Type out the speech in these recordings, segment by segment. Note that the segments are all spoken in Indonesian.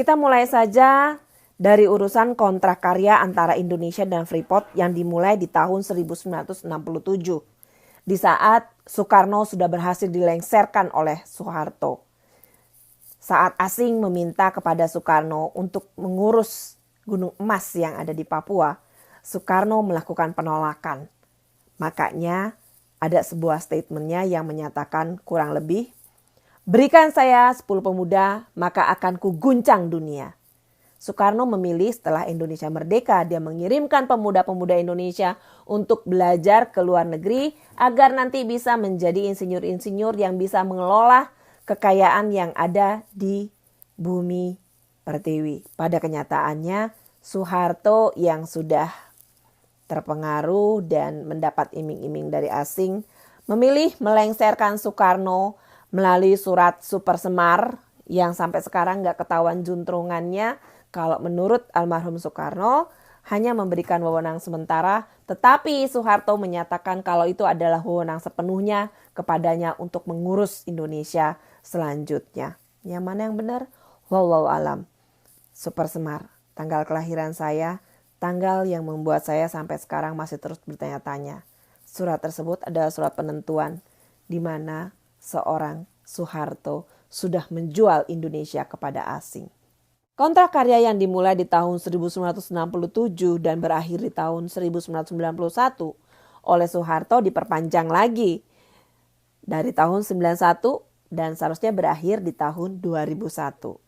Kita mulai saja dari urusan kontrak karya antara Indonesia dan Freeport yang dimulai di tahun 1967. Di saat Soekarno sudah berhasil dilengsarkan oleh Soeharto. Saat asing meminta kepada Soekarno untuk mengurus gunung emas yang ada di Papua, Soekarno melakukan penolakan. Makanya ada sebuah statementnya yang menyatakan kurang lebih, berikan saya 10 pemuda, maka akan kuguncang dunia. Soekarno memilih setelah Indonesia merdeka, dia mengirimkan pemuda-pemuda Indonesia untuk belajar ke luar negeri agar nanti bisa menjadi insinyur-insinyur yang bisa mengelola kekayaan yang ada di bumi Pertiwi. Pada kenyataannya, Soeharto yang sudah terpengaruh dan mendapat iming-iming dari asing, memilih melengsarkan Soekarno melalui surat Super Semar yang sampai sekarang gak ketahuan juntrungannya. Kalau menurut almarhum Soekarno hanya memberikan wewenang sementara, tetapi Soeharto menyatakan kalau itu adalah wewenang sepenuhnya kepadanya untuk mengurus Indonesia selanjutnya. Yang mana yang benar? Wallahu alam. Super Semar, tanggal kelahiran saya, tanggal yang membuat saya sampai sekarang masih terus bertanya-tanya. Surat tersebut adalah surat penentuan di mana seorang Soeharto sudah menjual Indonesia kepada asing. Kontrak karya yang dimulai di tahun 1967 dan berakhir di tahun 1991 oleh Soeharto diperpanjang lagi dari tahun 1991 dan seharusnya berakhir di tahun 2001.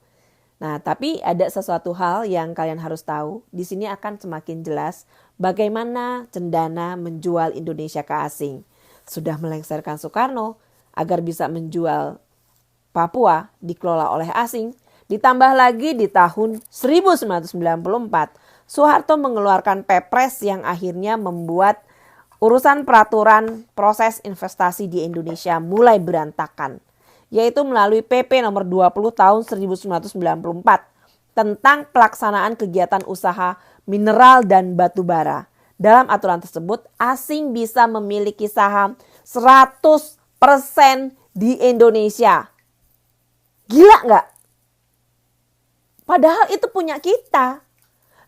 Nah, tapi ada sesuatu hal yang kalian harus tahu. Di sini akan semakin jelas bagaimana Cendana menjual Indonesia ke asing. Sudah melengsarkan Soekarno agar bisa menjual Papua dikelola oleh asing. Ditambah lagi di tahun 1994, Soeharto mengeluarkan Pepres yang akhirnya membuat urusan peraturan proses investasi di Indonesia mulai berantakan. Yaitu melalui PP nomor 20 tahun 1994 tentang pelaksanaan kegiatan usaha mineral dan batu bara. Dalam aturan tersebut, asing bisa memiliki saham 100% di Indonesia. Gila nggak? Padahal itu punya kita.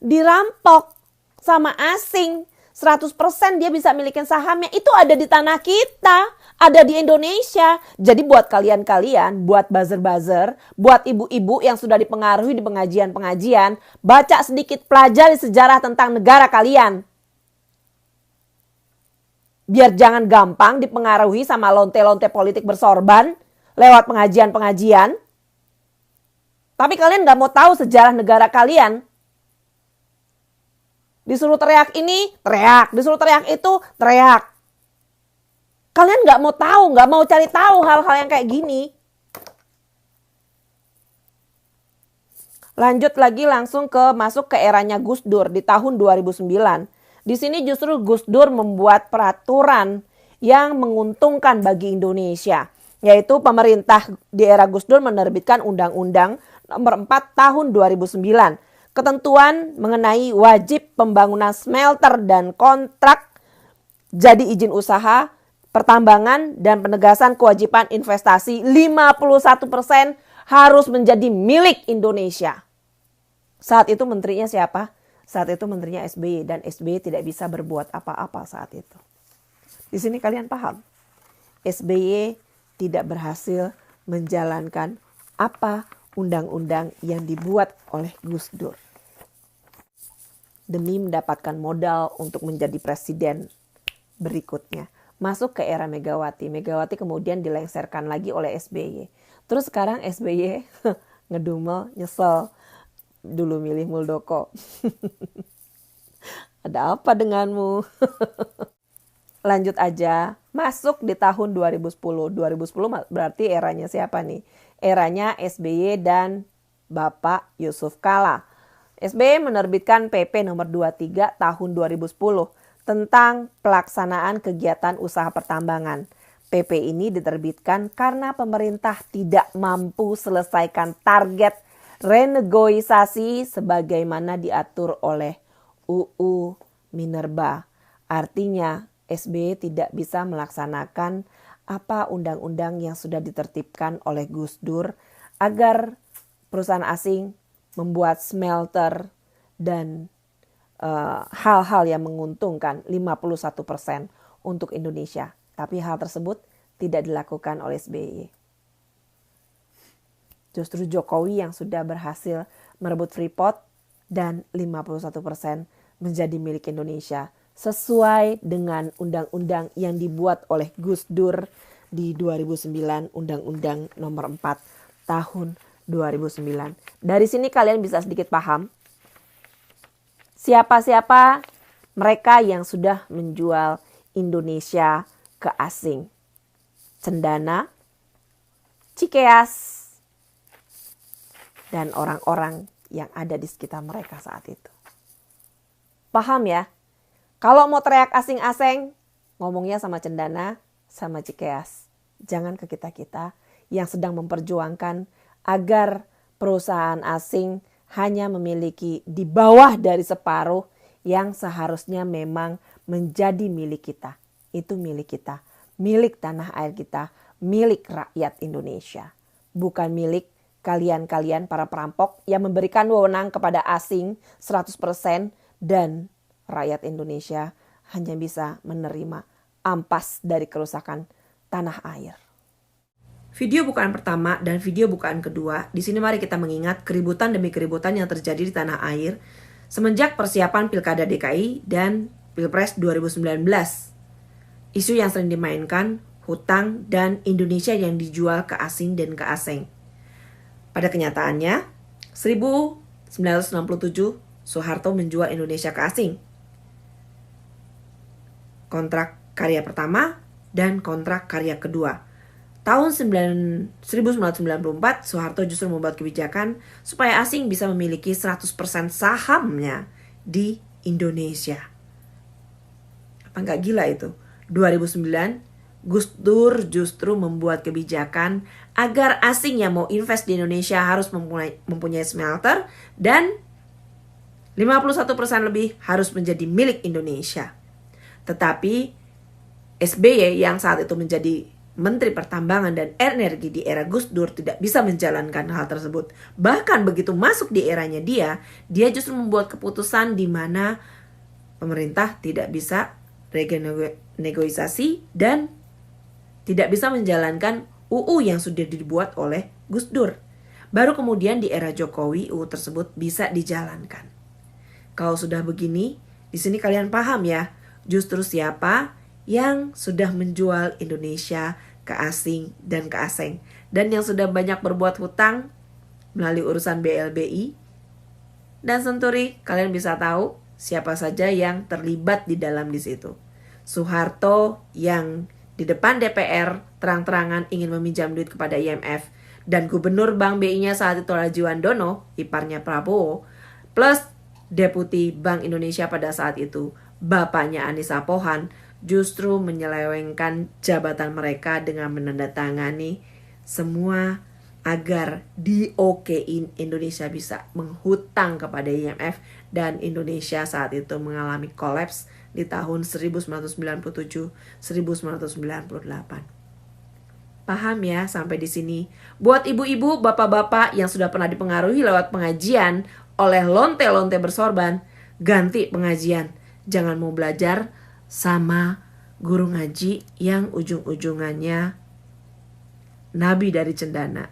Dirampok sama asing. 100% dia bisa milikin sahamnya. Itu ada di tanah kita. Ada di Indonesia. Jadi buat kalian-kalian, buat buzzer-buzzer, buat ibu-ibu yang sudah dipengaruhi di pengajian-pengajian, baca sedikit, pelajari sejarah tentang negara kalian. Biar jangan gampang dipengaruhi sama lonte-lonte politik bersorban lewat pengajian-pengajian. Tapi kalian gak mau tahu sejarah negara kalian. Disuruh teriak ini, teriak. Disuruh teriak itu, teriak. Kalian gak mau tahu, gak mau cari tahu hal-hal yang kayak gini. Lanjut lagi langsung masuk ke eranya Gus Dur di tahun 2009. Di sini justru Gus Dur membuat peraturan yang menguntungkan bagi Indonesia. Yaitu pemerintah di era Gus Dur menerbitkan Undang-Undang nomor 4 tahun 2009. Ketentuan mengenai wajib pembangunan smelter dan kontrak jadi izin usaha, pertambangan dan penegasan kewajiban investasi 51% harus menjadi milik Indonesia. Saat itu menterinya siapa? Saat itu menterinya SBY dan SBY tidak bisa berbuat apa-apa saat itu. Di sini kalian paham? SBY tidak berhasil menjalankan apa undang-undang yang dibuat oleh Gus Dur. Demi mendapatkan modal untuk menjadi presiden berikutnya. Masuk ke era Megawati. Megawati kemudian dilengsarkan lagi oleh SBY. Terus sekarang SBY ngedumel, nyesel. Dulu milih Muldoko. Ada apa denganmu? Lanjut aja. Masuk di tahun 2010. 2010 berarti eranya siapa nih? Eranya SBY dan Bapak Yusuf Kala. SBY menerbitkan PP nomor 23 tahun 2010 tentang pelaksanaan kegiatan usaha pertambangan. PP ini diterbitkan karena pemerintah tidak mampu selesaikan target renegosiasi sebagaimana diatur oleh UU Minerba. Artinya SBY tidak bisa melaksanakan apa undang-undang yang sudah ditertibkan oleh Gus Dur agar perusahaan asing membuat smelter dan hal-hal yang menguntungkan 51% untuk Indonesia. Tapi hal tersebut tidak dilakukan oleh SBY. Justru Jokowi yang sudah berhasil merebut Freeport dan 51% menjadi milik Indonesia sesuai dengan undang-undang yang dibuat oleh Gus Dur di 2009, Undang-Undang Nomor 4 Tahun 2009. Dari sini kalian bisa sedikit paham siapa-siapa mereka yang sudah menjual Indonesia ke asing. Cendana, Cikeas, dan orang-orang yang ada di sekitar mereka saat itu. Paham ya? Kalau mau teriak asing-asing, ngomongnya sama Cendana, sama Cikeas. Jangan ke kita-kita yang sedang memperjuangkan agar perusahaan asing hanya memiliki di bawah dari separuh yang seharusnya memang menjadi milik kita. Itu milik kita, milik tanah air kita, milik rakyat Indonesia. Bukan milik kalian-kalian para perampok yang memberikan wewenang kepada asing 100% dan rakyat Indonesia hanya bisa menerima ampas dari kerusakan tanah air. Video bukaan pertama dan video bukaan kedua, di sini mari kita mengingat keributan demi keributan yang terjadi di tanah air semenjak persiapan Pilkada DKI dan Pilpres 2019. Isu yang sering dimainkan, hutang dan Indonesia yang dijual ke asing dan ke asing. Pada kenyataannya, 1967 Soeharto menjual Indonesia ke asing. Kontrak karya pertama dan kontrak karya kedua. Tahun 1994, Soeharto justru membuat kebijakan supaya asing bisa memiliki 100% sahamnya di Indonesia. Apa nggak gila itu? 2009, Gus Dur justru membuat kebijakan agar asing yang mau invest di Indonesia harus mempunyai smelter dan 51% lebih harus menjadi milik Indonesia. Tetapi SBY yang saat itu menjadi Menteri Pertambangan dan Energi di era Gus Dur tidak bisa menjalankan hal tersebut. Bahkan begitu masuk di eranya dia justru membuat keputusan di mana pemerintah tidak bisa renegosiasi dan tidak bisa menjalankan UU yang sudah dibuat oleh Gus Dur. Baru kemudian di era Jokowi UU tersebut bisa dijalankan. Kalau sudah begini, di sini kalian paham ya, justru siapa yang sudah menjual Indonesia ke asing dan ke asing. Dan yang sudah banyak berbuat hutang melalui urusan BLBI dan Senturi, kalian bisa tahu siapa saja yang terlibat di dalam di situ. Soeharto yang di depan DPR terang-terangan ingin meminjam duit kepada IMF. Dan Gubernur Bank BI-nya saat itu adalah Juwandono, iparnya Prabowo, plus Deputi Bank Indonesia pada saat itu, bapaknya Anissa Pohan, justru menyelewengkan jabatan mereka dengan menandatangani semua agar di-okein Indonesia bisa menghutang kepada IMF dan Indonesia saat itu mengalami kolaps di tahun 1997-1998. Paham ya sampai di sini? Buat ibu-ibu, bapak-bapak yang sudah pernah dipengaruhi lewat pengajian oleh lonte-lonte bersorban, ganti pengajian. Jangan mau belajar sama guru ngaji yang ujung-ujungannya nabi dari Cendana.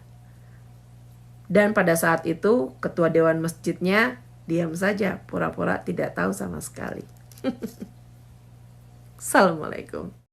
Dan pada saat itu ketua dewan masjidnya diam saja, pura-pura tidak tahu sama sekali. Assalamualaikum.